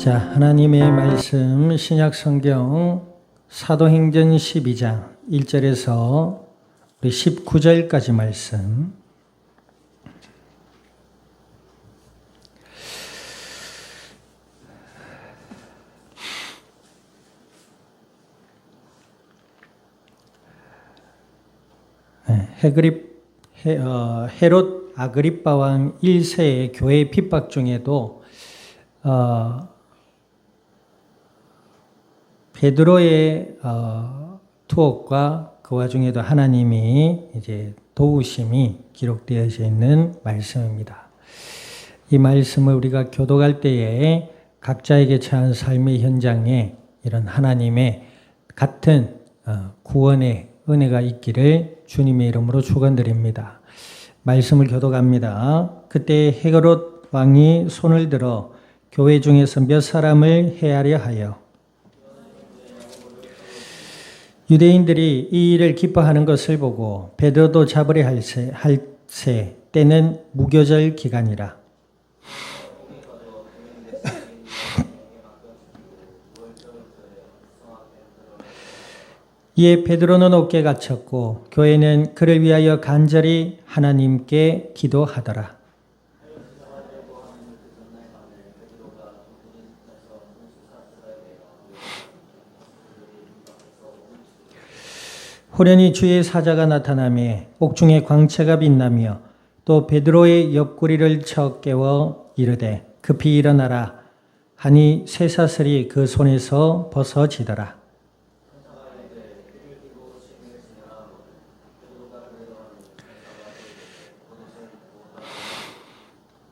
자, 하나님의 말씀 신약 성경 사도행전 12장 1절에서 우리 19절까지 말씀. 헤롯 아그리빠 왕 1세의 교회 핍박 중에도 베드로의 투옥과 그 와중에도 하나님이 이제 도우심이 기록되어져 있는 말씀입니다. 이 말씀을 우리가 교독할 때에 각자에게 처한 삶의 현장에 이런 하나님의 같은 구원의 은혜가 있기를 주님의 이름으로 축원드립니다. 말씀을 교독합니다. 그때 헤롯 왕이 손을 들어 교회 중에서 몇 사람을 해하려 하여 유대인들이 이 일을 기뻐하는 것을 보고 베드로도 잡으려 할세 때는 무교절 기간이라. 이에 베드로는 옥에 갇혔고 교회는 그를 위하여 간절히 하나님께 기도하더라. 호련히 주의 사자가 나타나매 옥중에 광채가 빛나며 또 베드로의 옆구리를 쳐 깨워 이르되 급히 일어나라 하니 쇠사슬이 그 손에서 벗어지더라.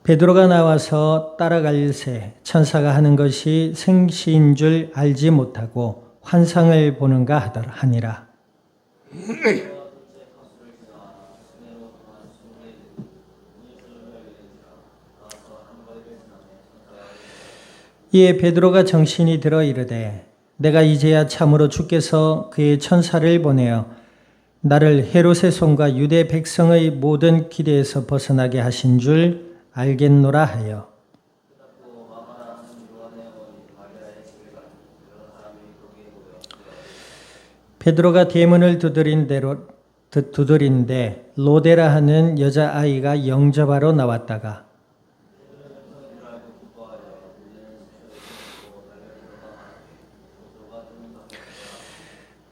베드로가 나와서 따라갈새 천사가 하는 것이 생시인 줄 알지 못하고 환상을 보는가 하니라. 이에 베드로가 정신이 들어 이르되 내가 이제야 참으로 주께서 그의 천사를 보내어 나를 헤롯의 손과 유대 백성의 모든 기대에서 벗어나게 하신 줄 알겠노라 하여 베드로가 대문을 두드린데 로데라 하는 여자아이가 영접하러 나왔다가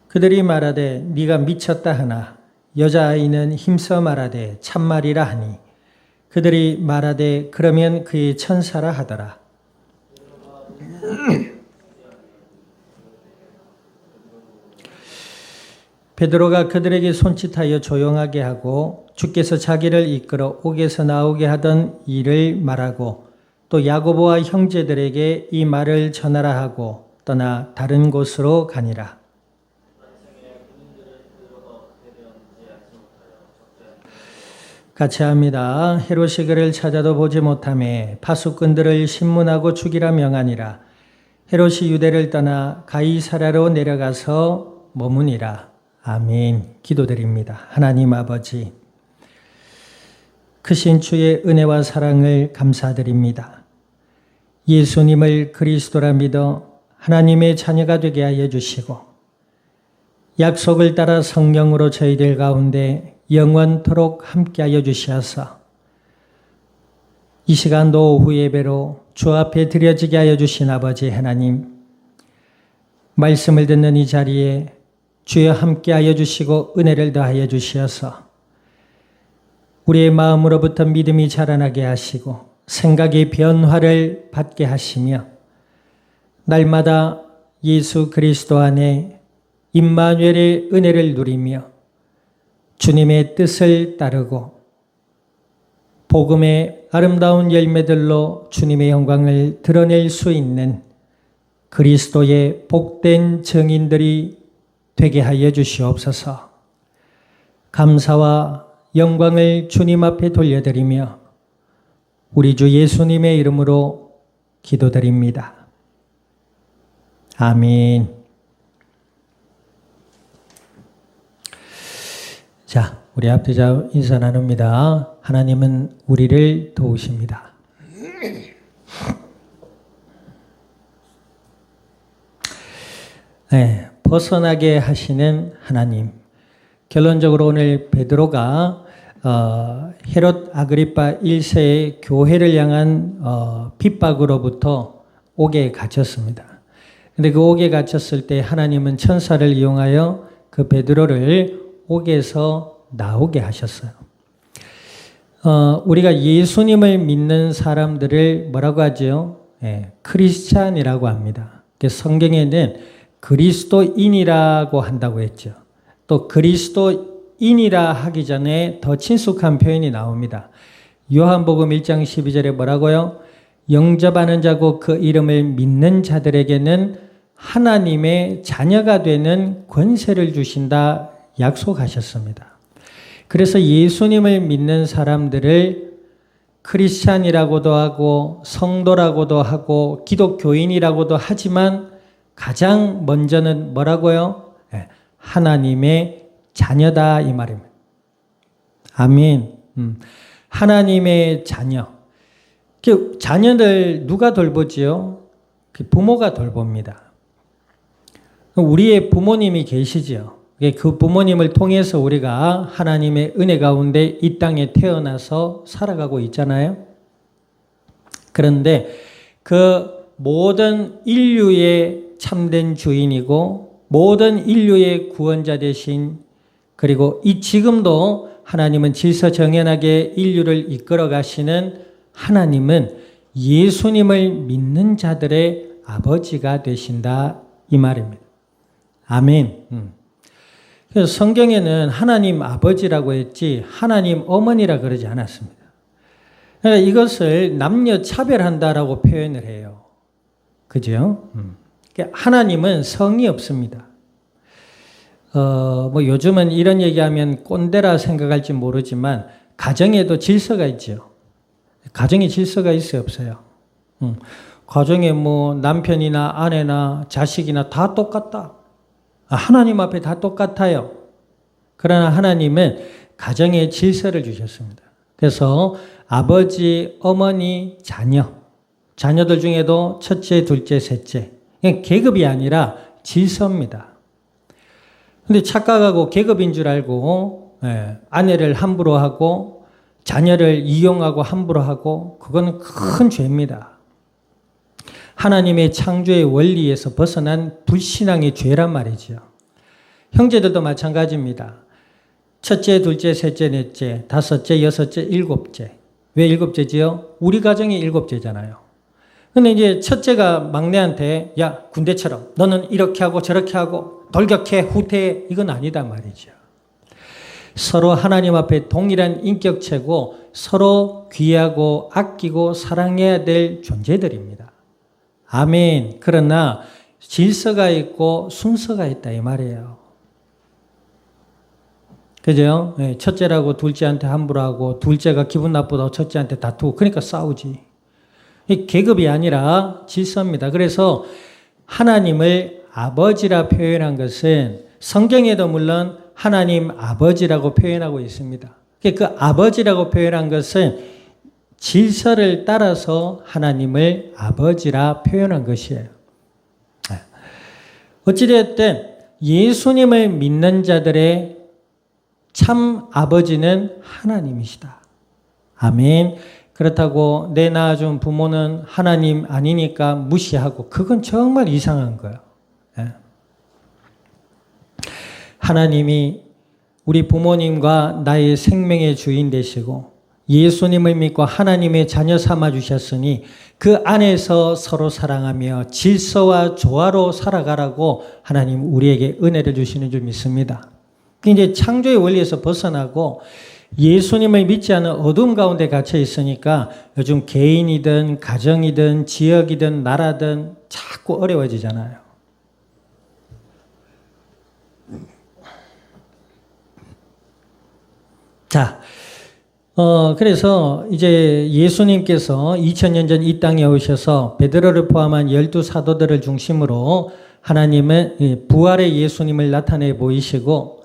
그들이 말하되 네가 미쳤다 하나 여자아이는 힘써 말하되 참말이라 하니 그들이 말하되 그러면 그의 천사라 하더라. 베드로가 그들에게 손짓하여 조용하게 하고 주께서 자기를 이끌어 옥에서 나오게 하던 일을 말하고 또 야고보와 형제들에게 이 말을 전하라 하고 떠나 다른 곳으로 가니라. 같이 합니다. 헤롯이 그를 찾아도 보지 못하매 파수꾼들을 신문하고 죽이라 명하니라. 헤롯이 유대를 떠나 가이사랴로 내려가서 머무니라. 아멘. 기도드립니다. 하나님 아버지, 크신 주의 은혜와 사랑을 감사드립니다. 예수님을 그리스도라 믿어 하나님의 자녀가 되게 하여 주시고 약속을 따라 성령으로 저희들 가운데 영원토록 함께하여 주시어서 이 시간도 오후 예배로 주 앞에 드려지게 하여 주신 아버지 하나님, 말씀을 듣는 이 자리에 주여 함께하여 주시고 은혜를 더하여 주시어서 우리의 마음으로부터 믿음이 자라나게 하시고 생각의 변화를 받게 하시며 날마다 예수 그리스도 안에 임마누엘의 은혜를 누리며 주님의 뜻을 따르고 복음의 아름다운 열매들로 주님의 영광을 드러낼 수 있는 그리스도의 복된 증인들이 되게 하여 주시옵소서. 감사와 영광을 주님 앞에 돌려드리며 우리 주 예수님의 이름으로 기도드립니다. 아멘. 자, 우리 앞뒤자 인사 나눕니다. 하나님은 우리를 도우십니다. 벗어나게 하시는 하나님. 결론적으로 오늘 베드로가 헤롯 아그리파 1세의 교회를 향한 핍박으로부터 옥에 갇혔습니다. 근데 그 옥에 갇혔을 때 하나님은 천사를 이용하여 그 베드로를 옥에서 나오게 하셨어요. 우리가 예수님을 믿는 사람들을 뭐라고 하죠? 크리스찬이라고 합니다. 성경에는 그리스도인이라고 한다고 했죠. 또 그리스도인이라 하기 전에 더 친숙한 표현이 나옵니다. 요한복음 1장 12절에 뭐라고요? 영접하는 자고 그 이름을 믿는 자들에게는 하나님의 자녀가 되는 권세를 주신다 약속하셨습니다. 그래서 예수님을 믿는 사람들을 크리스찬이라고도 하고 성도라고도 하고 기독교인이라고도 하지만 가장 먼저는 뭐라고요? 하나님의 자녀다 이 말입니다. 아멘. 하나님의 자녀. 그 자녀들 누가 돌보지요? 그 부모가 돌봅니다. 우리의 부모님이 계시지요. 그 부모님을 통해서 우리가 하나님의 은혜 가운데 이 땅에 태어나서 살아가고 있잖아요. 그런데 그 모든 인류의 참된 주인이고 모든 인류의 구원자 되신 그리고 이 지금도 하나님은 질서정연하게 인류를 이끌어 가시는 하나님은 예수님을 믿는 자들의 아버지가 되신다 이 말입니다. 아멘. 그래서 성경에는 하나님 아버지라고 했지 하나님 어머니라 그러지 않았습니다. 그러니까 이것을 남녀 차별한다라고 표현을 해요. 그죠? 하나님은 성이 없습니다. 뭐 요즘은 이런 얘기하면 꼰대라 생각할지 모르지만 가정에도 질서가 있죠. 가정에 질서가 있어요, 없어요? 가정에 뭐 남편이나 아내나 자식이나 다 똑같다. 하나님 앞에 다 똑같아요. 그러나 하나님은 가정에 질서를 주셨습니다. 그래서 아버지, 어머니, 자녀. 자녀들 중에도 첫째, 둘째, 셋째. 그냥 계급이 아니라 질서입니다. 근데 착각하고 계급인 줄 알고 아내를 함부로 하고 자녀를 이용하고 함부로 하고 그건 큰 죄입니다. 하나님의 창조의 원리에서 벗어난 불신앙의 죄란 말이죠. 형제들도 마찬가지입니다. 첫째, 둘째, 셋째, 넷째, 다섯째, 여섯째, 일곱째. 왜 일곱째지요? 우리 가정이 일곱째잖아요. 근데 이제 첫째가 막내한테 야 군대처럼 너는 이렇게 하고 저렇게 하고 돌격해 후퇴해 이건 아니다 말이죠. 서로 하나님 앞에 동일한 인격체고 서로 귀하고 아끼고 사랑해야 될 존재들입니다. 아멘. 그러나 질서가 있고 순서가 있다 이 말이에요. 그죠? 첫째라고 둘째한테 함부로 하고 둘째가 기분 나쁘다고 첫째한테 다투고 그러니까 싸우지. 이 계급이 아니라 질서입니다. 그래서 하나님을 아버지라 표현한 것은 성경에도 물론 하나님 아버지라고 표현하고 있습니다. 그 아버지라고 표현한 것은 질서를 따라서 하나님을 아버지라 표현한 것이에요. 어찌되었든 예수님을 믿는 자들의 참 아버지는 하나님이시다. 아멘. 그렇다고 내 낳아준 부모는 하나님 아니니까 무시하고 그건 정말 이상한 거예요. 하나님이 우리 부모님과 나의 생명의 주인 되시고 예수님을 믿고 하나님의 자녀 삼아 주셨으니 그 안에서 서로 사랑하며 질서와 조화로 살아가라고 하나님 우리에게 은혜를 주시는 줄 믿습니다. 이제 창조의 원리에서 벗어나고 예수님을 믿지 않은 어둠 가운데 갇혀 있으니까 요즘 개인이든 가정이든 지역이든 나라든 자꾸 어려워지잖아요. 자, 그래서 이제 예수님께서 2000년 전 이 땅에 오셔서 베드로를 포함한 12사도들을 중심으로 하나님은 부활의 예수님을 나타내 보이시고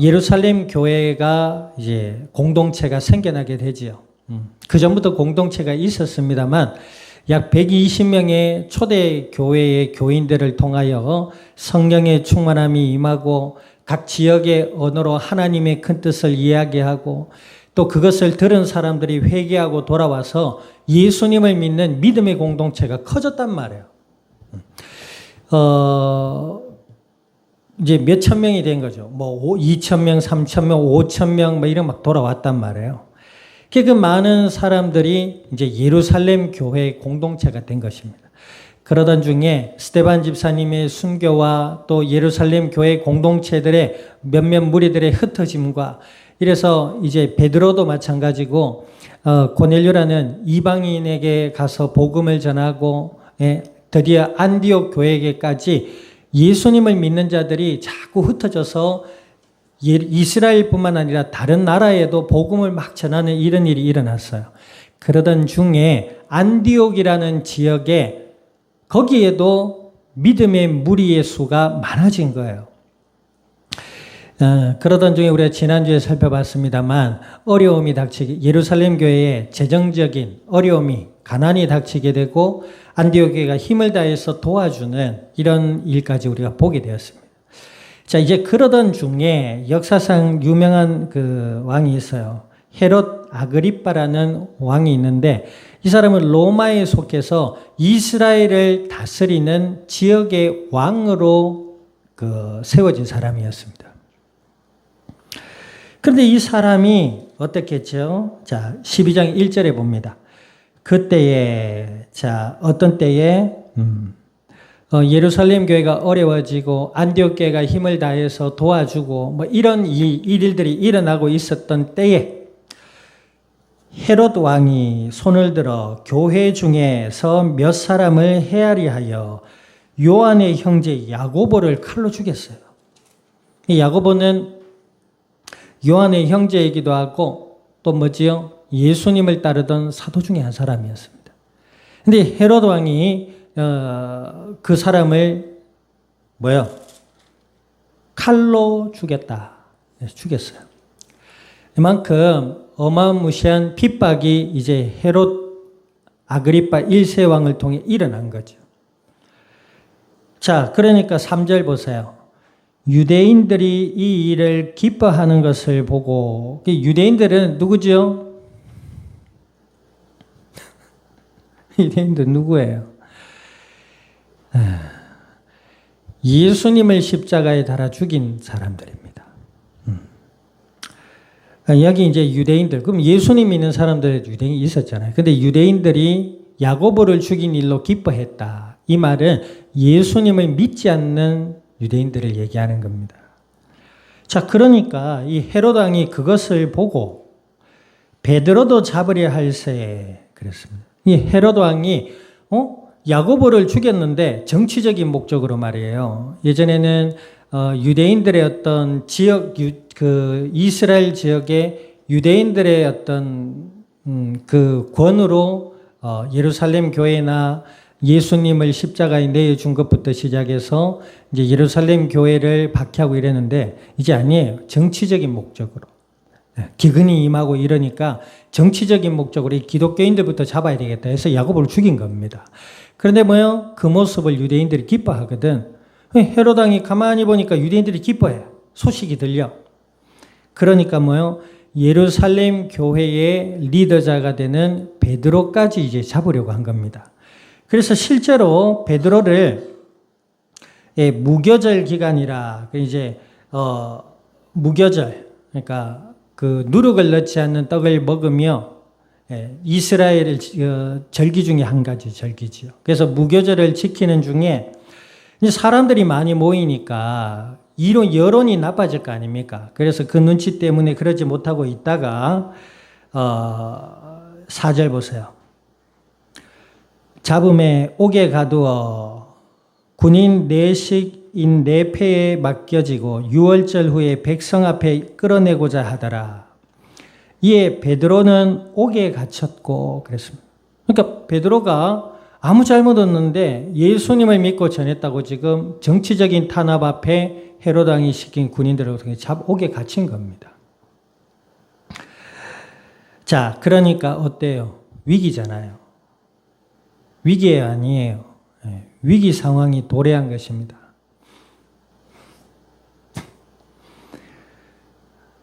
예루살렘 교회가 이제 공동체가 생겨나게 되지요. 그 전부터 공동체가 있었습니다만 약 120명의 초대 교회의 교인들을 통하여 성령의 충만함이 임하고 각 지역의 언어로 하나님의 큰 뜻을 이야기하고 또 그것을 들은 사람들이 회개하고 돌아와서 예수님을 믿는 믿음의 공동체가 커졌단 말이에요. 이제 몇천 명이 된 거죠. 뭐 2천 명, 3천 명, 5천 명 뭐 이런 막 돌아왔단 말이에요. 그 많은 사람들이 이제 예루살렘 교회 공동체가 된 것입니다. 그러던 중에 스데반 집사님의 순교와 또 예루살렘 교회 공동체들의 몇몇 무리들의 흩어짐과 이래서 이제 베드로도 마찬가지고 고넬료라는 이방인에게 가서 복음을 전하고 드디어 안디옥 교회에게까지 예수님을 믿는 자들이 자꾸 흩어져서 이스라엘뿐만 아니라 다른 나라에도 복음을 막 전하는 이런 일이 일어났어요. 그러던 중에 안디옥이라는 지역에 거기에도 믿음의 무리의 수가 많아진 거예요. 그러던 중에 우리가 지난주에 살펴봤습니다만 어려움이 닥치게 예루살렘 교회에 재정적인 어려움이 가난이 닥치게 되고 안디옥 교회가 힘을 다해서 도와주는 이런 일까지 우리가 보게 되었습니다. 자, 이제 그러던 중에 역사상 유명한 그 왕이 있어요. 헤롯 아그리빠라는 왕이 있는데 이 사람은 로마에 속해서 이스라엘을 다스리는 지역의 왕으로 세워진 사람이었습니다. 그런데 이 사람이 어떻게 했죠? 자, 12장 1절에 봅니다. 그때에, 어떤 때에, 예루살렘 교회가 어려워지고 안디옥 교회가 힘을 다해서 도와주고 뭐 이런 일들이 일어나고 있었던 때에 헤롯 왕이 손을 들어 교회 중에서 몇 사람을 헤아리 하여 요한의 형제 야고보를 칼로 죽였어요. 이 야고보는 요한의 형제이기도 하고 또 뭐지요? 예수님을 따르던 사도 중에 한 사람이었습니다. 근데 헤롯 왕이 그 사람을 칼로 죽였다. 죽였어요. 이만큼 어마무시한 핍박이 이제 헤롯 아그리빠 1세 왕을 통해 일어난 거죠. 자, 그러니까 3절 보세요. 유대인들이 이 일을 기뻐하는 것을 보고, 유대인들은 누구죠? 유대인들 누구예요? 예수님을 십자가에 달아 죽인 사람들입니다. 여기 이제 유대인들, 그럼 예수님 믿는 사람들의 유대인이 있었잖아요. 근데 유대인들이 야고보를 죽인 일로 기뻐했다. 이 말은 예수님을 믿지 않는 유대인들을 얘기하는 겁니다. 자, 그러니까 이 헤롯 왕이 그것을 보고 베드로도 잡으려 할세 그랬습니다. 이 헤롯 왕이 야고보를 죽였는데 정치적인 목적으로 말이에요. 예전에는 유대인들의 어떤 지역, 이스라엘 지역의 유대인들의 어떤 그 권으로 예루살렘 교회나 예수님을 십자가에 내어준 것부터 시작해서 이제 예루살렘 교회를 박해하고 이랬는데 이제 아니에요. 정치적인 목적으로. 기근이 임하고 이러니까 정치적인 목적으로 이 기독교인들부터 잡아야 되겠다 해서 야고보를 죽인 겁니다. 그런데 그 모습을 유대인들이 기뻐하거든. 헤롯 왕이 가만히 보니까 유대인들이 기뻐해. 소식이 들려. 그러니까 예루살렘 교회의 리더자가 되는 베드로까지 이제 잡으려고 한 겁니다. 그래서 실제로 베드로를 무교절 기간이라 이제 무교절 그러니까 그 누룩을 넣지 않는 떡을 먹으며 이스라엘 절기 중에 한 가지 절기지요. 그래서 무교절을 지키는 중에 사람들이 많이 모이니까 여론이 나빠질 거 아닙니까? 그래서 그 눈치 때문에 그러지 못하고 있다가 4절 보세요. 잡음에 옥에 가두어 군인 내식인 내패에 맡겨지고 6월절 후에 백성 앞에 끌어내고자 하더라. 이에 베드로는 옥에 갇혔고 그랬습니다. 그러니까 베드로가 아무 잘못 없는데 예수님을 믿고 전했다고 지금 정치적인 탄압 앞에 헤롯 왕이 시킨 군인들을 통해 옥에 갇힌 겁니다. 자, 그러니까 어때요? 위기잖아요. 위기 아니에요. 위기 상황이 도래한 것입니다.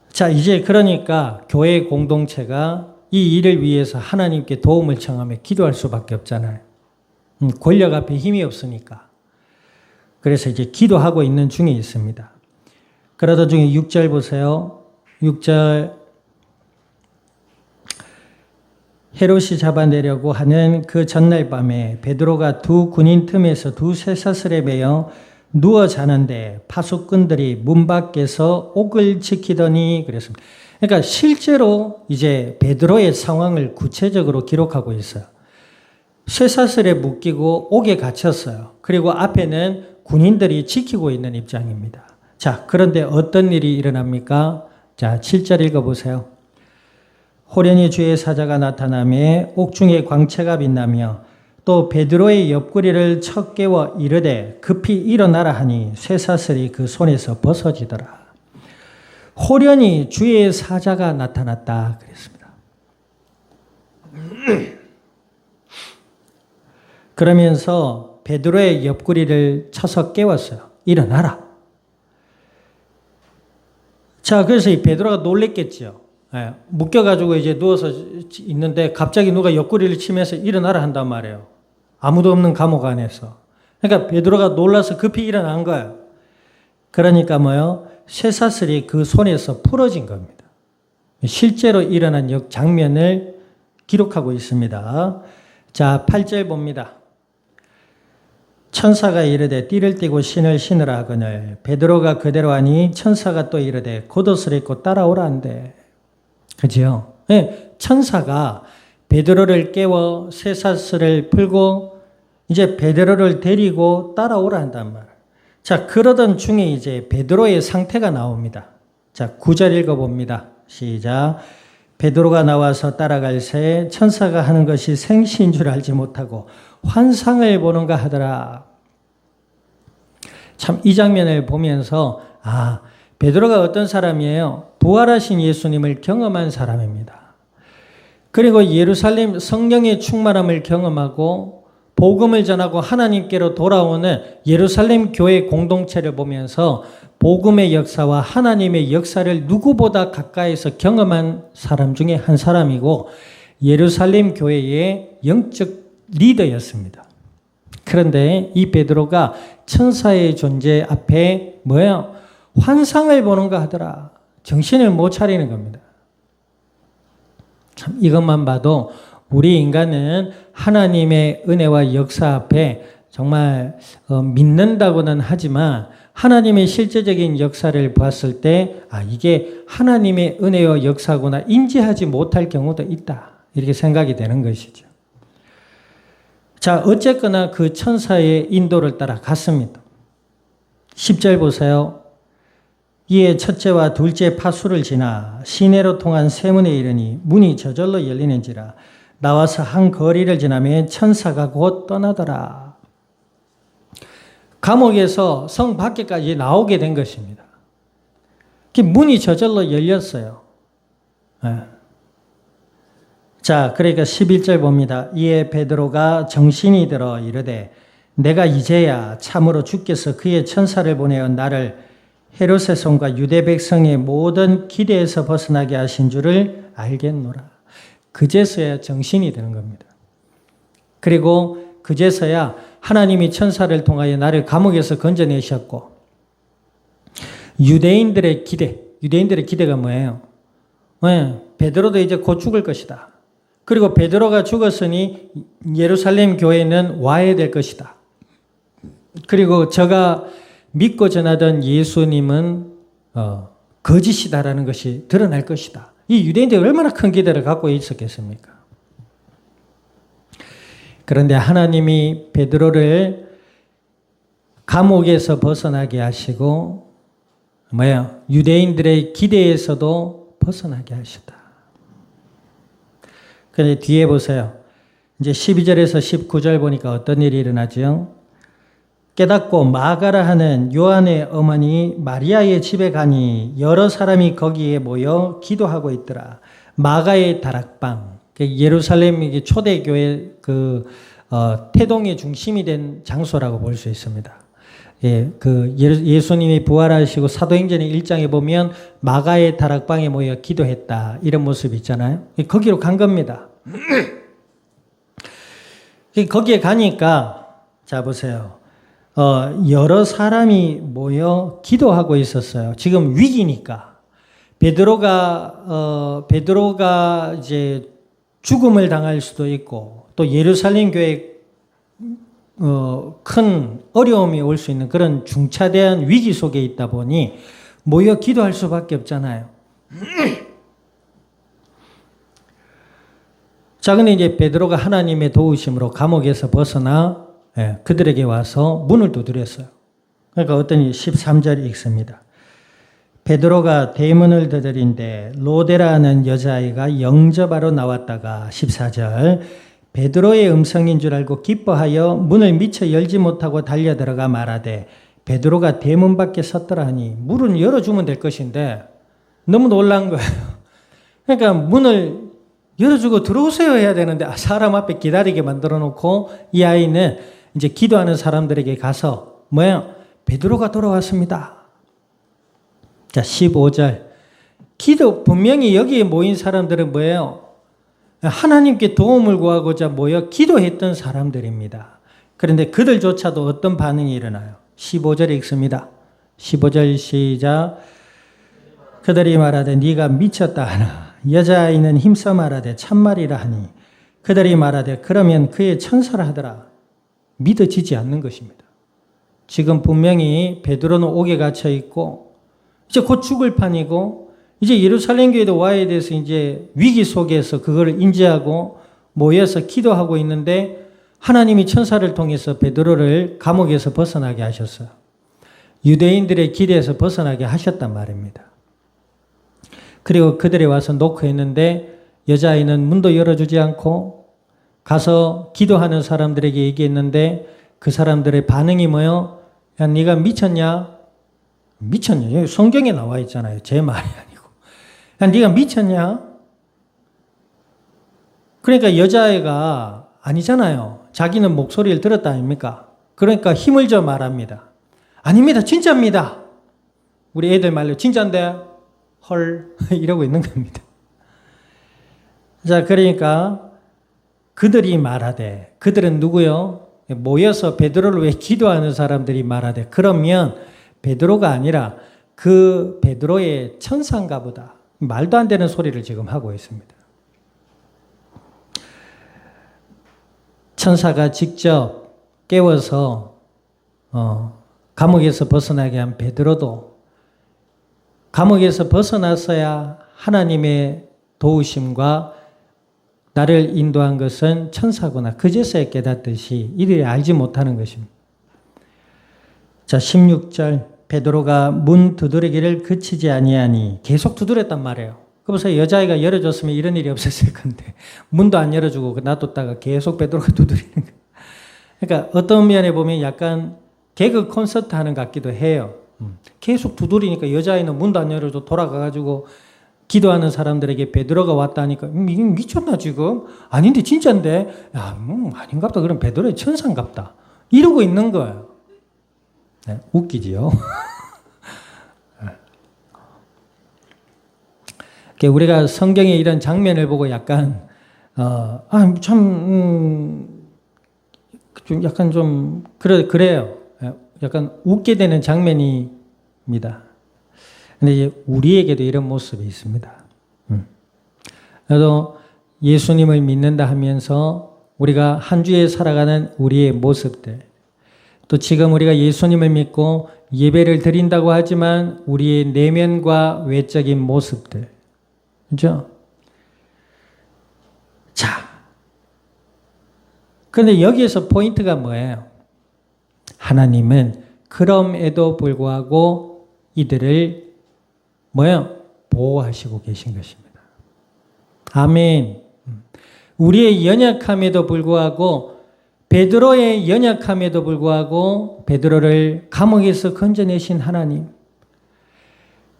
자, 이제 그러니까 교회 공동체가 이 일을 위해서 하나님께 도움을 청하며 기도할 수밖에 없잖아요. 권력 앞에 힘이 없으니까. 그래서 이제 기도하고 있는 중에 있습니다. 그러던 중에 6절 보세요. 6절 헤롯이 잡아내려고 하는 그 전날 밤에 베드로가 두 군인 틈에서 두 쇠사슬에 매여 누워 자는데 파수꾼들이 문 밖에서 옥을 지키더니 그랬습니다. 그러니까 실제로 이제 베드로의 상황을 구체적으로 기록하고 있어요. 쇠사슬에 묶이고 옥에 갇혔어요. 그리고 앞에는 군인들이 지키고 있는 입장입니다. 자, 그런데 어떤 일이 일어납니까? 자, 7절 읽어보세요. 호련히 주의 사자가 나타나며 옥중에 광채가 빛나며 또 베드로의 옆구리를 쳐 깨워 이르되 급히 일어나라 하니 쇠사슬이 그 손에서 벗어지더라. 호련히 주의 사자가 나타났다 그랬습니다. 그러면서 베드로의 옆구리를 쳐서 깨웠어요. 일어나라. 자, 그래서 이 베드로가 놀랬겠죠. 묶여가지고 이제 누워서 있는데 갑자기 누가 옆구리를 치면서 일어나라 한단 말이에요. 아무도 없는 감옥 안에서. 그러니까 베드로가 놀라서 급히 일어난 거예요. 그러니까 뭐요? 쇠사슬이 그 손에서 풀어진 겁니다. 실제로 일어난 장면을 기록하고 있습니다. 자, 8절 봅니다. 천사가 이르되 띠를 띠고 신을 신으라 하거늘 베드로가 그대로 하니 천사가 또 이르되 겉옷을 입고 따라오라 한대. 그죠? 네, 천사가 베드로를 깨워 쇠사슬을 풀고 이제 베드로를 데리고 따라오라 한단 말. 자, 그러던 중에 이제 베드로의 상태가 나옵니다. 자, 9절 읽어봅니다. 시작. 베드로가 나와서 따라갈 새 천사가 하는 것이 생시인 줄 알지 못하고 환상을 보는가 하더라. 참 이 장면을 보면서 베드로가 어떤 사람이에요? 부활하신 예수님을 경험한 사람입니다. 그리고 예루살렘 성령의 충만함을 경험하고 복음을 전하고 하나님께로 돌아오는 예루살렘 교회 공동체를 보면서 복음의 역사와 하나님의 역사를 누구보다 가까이서 경험한 사람 중에 한 사람이고 예루살렘 교회의 영적 리더였습니다. 그런데 이 베드로가 천사의 존재 앞에 뭐예요? 환상을 보는가 하더라. 정신을 못 차리는 겁니다. 참 이것만 봐도 우리 인간은 하나님의 은혜와 역사 앞에 정말 믿는다고는 하지만 하나님의 실제적인 역사를 봤을 때 이게 하나님의 은혜와 역사구나 인지하지 못할 경우도 있다. 이렇게 생각이 되는 것이죠. 자, 어쨌거나 그 천사의 인도를 따라 갔습니다. 10절 보세요. 이에 첫째와 둘째 파수를 지나 시내로 통한 세문에 이르니 문이 저절로 열리는지라 나와서 한 거리를 지나며 천사가 곧 떠나더라. 감옥에서 성 밖에까지 나오게 된 것입니다. 문이 저절로 열렸어요. 자, 그러니까 11절 봅니다. 이에 베드로가 정신이 들어 이르되 내가 이제야 참으로 주께서 그의 천사를 보내어 나를 헤롯의 손과 유대 백성의 모든 기대에서 벗어나게 하신 줄을 알겠노라. 그제서야 정신이 드는 겁니다. 그리고 그제서야 하나님이 천사를 통하여 나를 감옥에서 건져내셨고 유대인들의 기대가 뭐예요? 베드로도 이제 곧 죽을 것이다. 그리고 베드로가 죽었으니 예루살렘 교회는 와해될 것이다. 그리고 저가 믿고 전하던 예수님은 거짓이다라는 것이 드러날 것이다. 이 유대인들이 얼마나 큰 기대를 갖고 있었겠습니까? 그런데 하나님이 베드로를 감옥에서 벗어나게 하시고 유대인들의 기대에서도 벗어나게 하셨다. 그런데 뒤에 보세요. 이제 12절에서 19절 보니까 어떤 일이 일어나죠? 깨닫고 마가라 하는 요한의 어머니 마리아의 집에 가니 여러 사람이 거기에 모여 기도하고 있더라. 마가의 다락방, 예루살렘 초대교회 태동의 중심이 된 장소라고 볼 수 있습니다. 예, 예수님이 부활하시고 사도행전의 1장에 보면 마가의 다락방에 모여 기도했다. 이런 모습이 있잖아요. 거기로 간 겁니다. 거기에 가니까, 자, 보세요. 여러 사람이 모여 기도하고 있었어요. 지금 위기니까. 베드로가 이제 죽음을 당할 수도 있고, 또 예루살렘 교회에 큰 어려움이 올 수 있는 그런 중차대한 위기 속에 있다 보니 모여 기도할 수밖에 없잖아요. 자, 근데 이제 베드로가 하나님의 도우심으로 감옥에서 벗어나 그들에게 와서 문을 두드렸어요. 그러니까 어떤 13절 읽습니다. 베드로가 대문을 두드린데 로데라는 여자아이가 영접하러 나왔다가 14절 베드로의 음성인 줄 알고 기뻐하여 문을 미처 열지 못하고 달려들어가 말하되 베드로가 대문 밖에 섰더라 하니 문을 열어주면 될 것인데 너무 놀란 거예요. 그러니까 문을 열어주고 들어오세요 해야 되는데 사람 앞에 기다리게 만들어 놓고 이 아이는 이제 기도하는 사람들에게 가서 뭐야? 베드로가 돌아왔습니다. 자, 15절. 분명히 여기에 모인 사람들은 뭐예요? 하나님께 도움을 구하고자 모여 기도했던 사람들입니다. 그런데 그들조차도 어떤 반응이 일어나요? 15절 읽습니다. 15절 시작. 그들이 말하되 네가 미쳤다 하나 여자아이는 힘써 말하되 참말이라 하니 그들이 말하되 그러면 그의 천사라 하더라. 믿어지지 않는 것입니다. 지금 분명히 베드로는 옥에 갇혀 있고 이제 곧 죽을 판이고 이제 예루살렘 교회도 와야 돼서 이제 위기 속에서 그걸 인지하고 모여서 기도하고 있는데 하나님이 천사를 통해서 베드로를 감옥에서 벗어나게 하셨어요. 유대인들의 기대에서 벗어나게 하셨단 말입니다. 그리고 그들이 와서 노크했는데 여자아이는 문도 열어주지 않고 가서 기도하는 사람들에게 얘기했는데 그 사람들의 반응이 뭐예요? 야, 네가 미쳤냐? 미쳤냐? 여기 성경에 나와 있잖아요. 제 말이 아니고. 야, 네가 미쳤냐? 그러니까 여자애가 아니잖아요. 자기는 목소리를 들었다 아닙니까? 그러니까 힘을 줘 말합니다. 아닙니다. 진짜입니다. 우리 애들 말로 진짜인데 헐 이러고 있는 겁니다. 자, 그러니까 그들이 말하되 그들은 누구요? 모여서 베드로를 위해 기도하는 사람들이 말하되 그러면 베드로가 아니라 그 베드로의 천사인가 보다. 말도 안 되는 소리를 지금 하고 있습니다. 천사가 직접 깨워서 감옥에서 벗어나게 한 베드로도 감옥에서 벗어났어야 하나님의 도우심과 나를 인도한 것은 천사구나. 그제서야 깨닫듯이 이들이 알지 못하는 것입니다. 자, 16절 베드로가 문 두드리기를 그치지 아니하니 계속 두드렸단 말이에요. 그래서 여자아이가 열어줬으면 이런 일이 없었을 건데 문도 안 열어주고 놔뒀다가 계속 베드로가 두드리는 거예요. 그러니까 어떤 면에 보면 약간 개그 콘서트 하는 것 같기도 해요. 계속 두드리니까 여자아이는 문도 안 열어줘 돌아가가지고 기도하는 사람들에게 베드로가 왔다니까 미쳤나 지금? 아닌데 진짜인데? 야, 아닌갑다. 그럼 베드로의 천사인갑다. 이러고 있는 거예요. 네, 웃기지요? 우리가 성경에 이런 장면을 보고 약간 좀 약간 좀 그래요. 약간 웃게 되는 장면입니다. 근데 이제 우리에게도 이런 모습이 있습니다. 그래도 예수님을 믿는다 하면서 우리가 한 주에 살아가는 우리의 모습들, 또 지금 우리가 예수님을 믿고 예배를 드린다고 하지만 우리의 내면과 외적인 모습들, 그렇죠? 자, 그런데 여기에서 포인트가 뭐예요? 하나님은 그럼에도 불구하고 이들을 보호하시고 계신 것입니다. 아멘. 우리의 연약함에도 불구하고 베드로의 연약함에도 불구하고 베드로를 감옥에서 건져내신 하나님.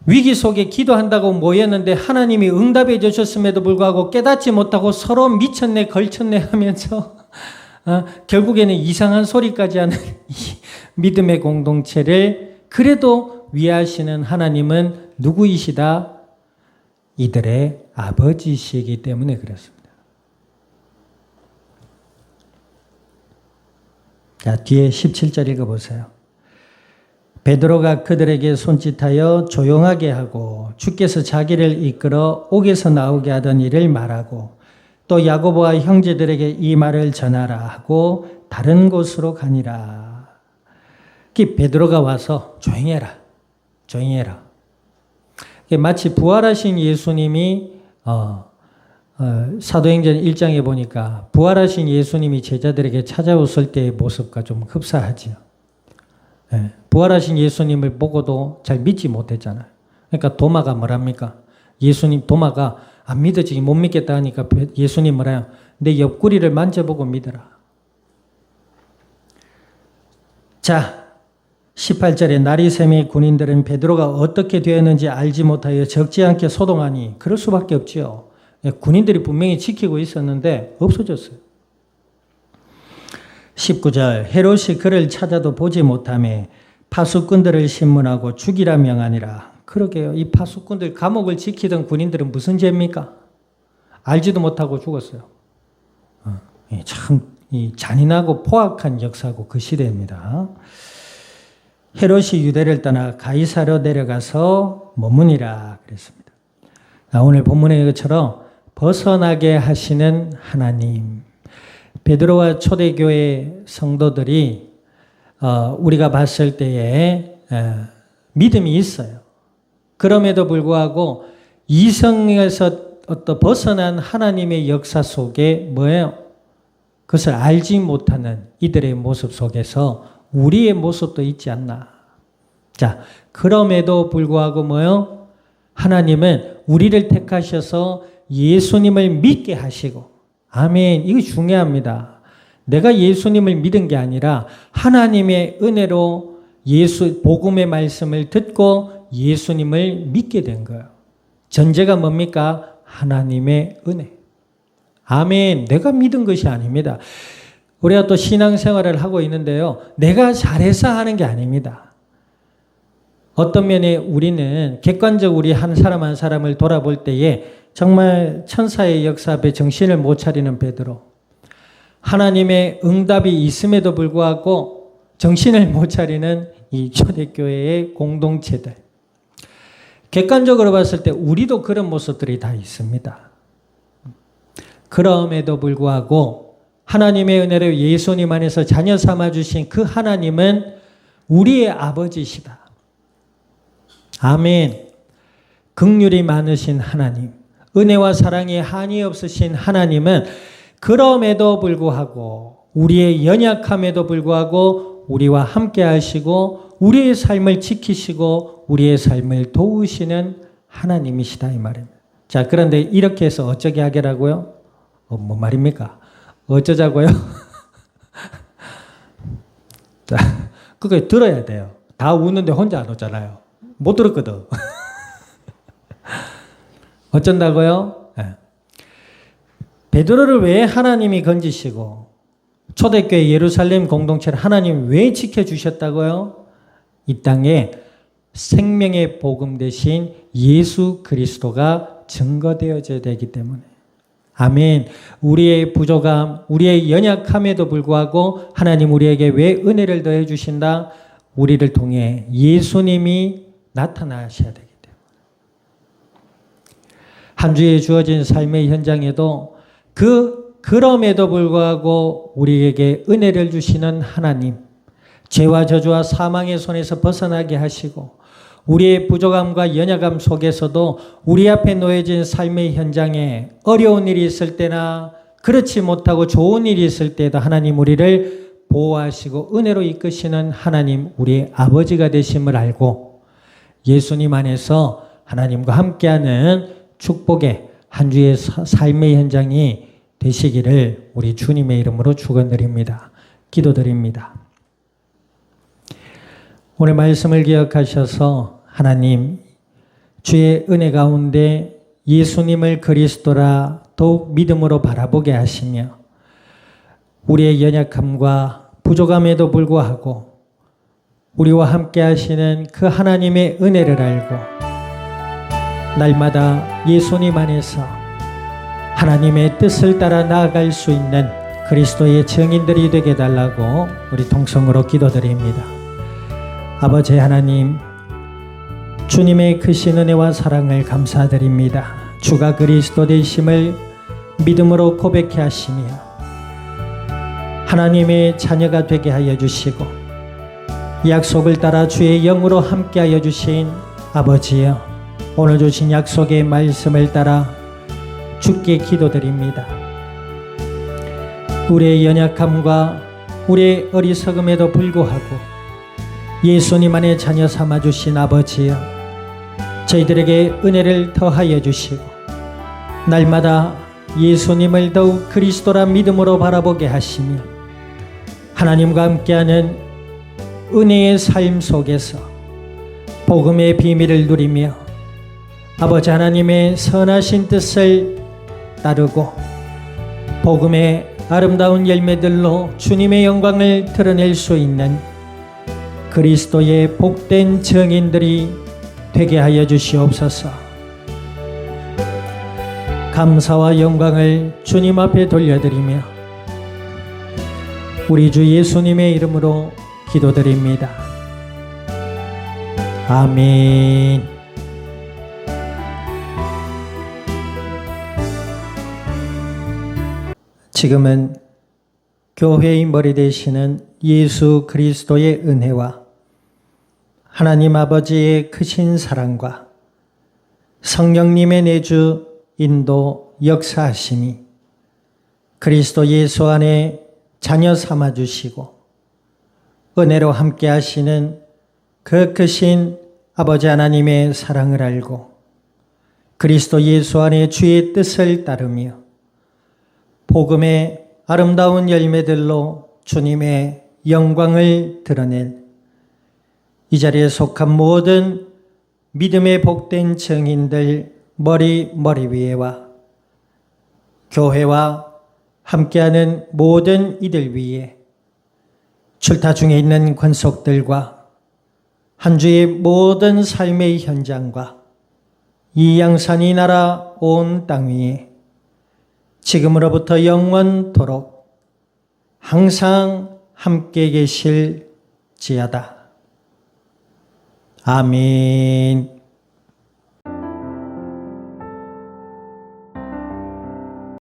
위기 속에 기도한다고 모였는데 하나님이 응답해 주셨음에도 불구하고 깨닫지 못하고 서로 미쳤네 걸쳤네 하면서 결국에는 이상한 소리까지 하는 이 믿음의 공동체를 그래도 위하시는 하나님은 누구이시다? 이들의 아버지시기 때문에 그렇습니다. 자, 뒤에 17절 읽어보세요. 베드로가 그들에게 손짓하여 조용하게 하고 주께서 자기를 이끌어 옥에서 나오게 하던 일을 말하고 또 야고보와 형제들에게 이 말을 전하라 하고 다른 곳으로 가니라. 베드로가 와서 조용해라. 조용해라. 마치 부활하신 예수님이 사도행전 1장에 보니까 부활하신 예수님이 제자들에게 찾아오실 때의 모습과 좀 흡사하지요. 네. 부활하신 예수님을 보고도 잘 믿지 못했잖아요. 그러니까 도마가 뭐랍니까? 도마가 안 믿어지기 못 믿겠다 하니까 예수님 뭐라요? 내 옆구리를 만져보고 믿어라. 자, 18절에 날이 새매 군인들은 베드로가 어떻게 되었는지 알지 못하여 적지 않게 소동하니 그럴 수밖에 없지요. 군인들이 분명히 지키고 있었는데 없어졌어요. 19절 헤롯이 그를 찾아도 보지 못하며 파수꾼들을 신문하고 죽이라 명하니라. 그러게요. 이 파수꾼들 감옥을 지키던 군인들은 무슨 죄입니까? 알지도 못하고 죽었어요. 참 잔인하고 포악한 역사고 그 시대입니다. 헤롯이 유대를 떠나 가이사로 내려가서 머무니라 그랬습니다. 오늘 본문의 것처럼 벗어나게 하시는 하나님. 베드로와 초대교회 성도들이 우리가 봤을 때에 믿음이 있어요. 그럼에도 불구하고 이성에서 벗어난 하나님의 역사 속에 뭐예요? 그것을 알지 못하는 이들의 모습 속에서 우리의 모습도 있지 않나. 자, 그럼에도 불구하고 뭐예요? 하나님은 우리를 택하셔서 예수님을 믿게 하시고, 아멘. 이거 중요합니다. 내가 예수님을 믿은 게 아니라 하나님의 은혜로 복음의 말씀을 듣고 예수님을 믿게 된 거예요. 전제가 뭡니까? 하나님의 은혜. 아멘. 내가 믿은 것이 아닙니다. 우리가 또 신앙생활을 하고 있는데요. 내가 잘해서 하는 게 아닙니다. 어떤 면에 우리는 객관적으로 우리 한 사람 한 사람을 돌아볼 때에 정말 천사의 역사 앞에 정신을 못 차리는 베드로, 하나님의 응답이 있음에도 불구하고 정신을 못 차리는 이 초대교회의 공동체들, 객관적으로 봤을 때 우리도 그런 모습들이 다 있습니다. 그럼에도 불구하고 하나님의 은혜로 예수님 안에서 자녀 삼아주신 그 하나님은 우리의 아버지시다. 아멘. 긍휼이 많으신 하나님, 은혜와 사랑에 한이 없으신 하나님은 그럼에도 불구하고 우리의 연약함에도 불구하고 우리와 함께 하시고 우리의 삶을 지키시고 우리의 삶을 도우시는 하나님이시다 이 말입니다. 자, 그런데 이렇게 해서 어쩌게 하게라고요? 뭐 말입니까? 어쩌자고요? 자, 그거 들어야 돼요. 다 웃는데 혼자 안 웃잖아요. 못 들었거든. 어쩐다고요? 네. 베드로를 왜 하나님이 건지시고 초대교회 예루살렘 공동체를 하나님이 왜 지켜주셨다고요? 이 땅에 생명의 복음 대신 예수 그리스도가 증거되어져야 되기 때문에. 아멘. 우리의 부족함, 우리의 연약함에도 불구하고 하나님 우리에게 왜 은혜를 더해 주신다? 우리를 통해 예수님이 나타나셔야 되기 때문에. 한 주에 주어진 삶의 현장에도 그럼에도 불구하고 우리에게 은혜를 주시는 하나님, 죄와 저주와 사망의 손에서 벗어나게 하시고 우리의 부족함과 연약함 속에서도 우리 앞에 놓여진 삶의 현장에 어려운 일이 있을 때나 그렇지 못하고 좋은 일이 있을 때도 하나님 우리를 보호하시고 은혜로 이끄시는 하나님 우리의 아버지가 되심을 알고 예수님 안에서 하나님과 함께하는 축복의 한 주의 삶의 현장이 되시기를 우리 주님의 이름으로 축원드립니다. 기도드립니다. 오늘 말씀을 기억하셔서 하나님 주의 은혜 가운데 예수님을 그리스도라 더욱 믿음으로 바라보게 하시며 우리의 연약함과 부족함에도 불구하고 우리와 함께 하시는 그 하나님의 은혜를 알고 날마다 예수님 안에서 하나님의 뜻을 따라 나아갈 수 있는 그리스도의 증인들이 되게 해달라고 우리 통성으로 기도드립니다. 아버지 하나님, 주님의 크신 은혜와 사랑을 감사드립니다. 주가 그리스도 되심을 믿음으로 고백해 하시며 하나님의 자녀가 되게 하여 주시고 약속을 따라 주의 영으로 함께 하여 주신 아버지여, 오늘 주신 약속의 말씀을 따라 주께 기도드립니다. 우리의 연약함과 우리의 어리석음에도 불구하고 예수님 안에 자녀 삼아주신 아버지여, 저희들에게 은혜를 더하여 주시고 날마다 예수님을 더욱 그리스도라 믿음으로 바라보게 하시며 하나님과 함께하는 은혜의 삶 속에서 복음의 비밀을 누리며 아버지 하나님의 선하신 뜻을 따르고 복음의 아름다운 열매들로 주님의 영광을 드러낼 수 있는 그리스도의 복된 증인들이 되게 하여 주시옵소서. 감사와 영광을 주님 앞에 돌려드리며 우리 주 예수님의 이름으로 기도드립니다. 아멘. 지금은 교회의 머리 되시는 예수 그리스도의 은혜와 하나님 아버지의 크신 사랑과 성령님의 내주 인도 역사하심이 그리스도 예수 안에 자녀 삼아주시고 은혜로 함께 하시는 그 크신 아버지 하나님의 사랑을 알고 그리스도 예수 안에 주의 뜻을 따르며 복음의 아름다운 열매들로 주님의 영광을 드러낼 이 자리에 속한 모든 믿음의 복된 증인들 머리 위에와 교회와 함께하는 모든 이들 위에 출타 중에 있는 권속들과 한 주의 모든 삶의 현장과 이 양산이 나라 온 땅 위에 지금으로부터 영원토록 항상 함께 계실지어다. 아멘.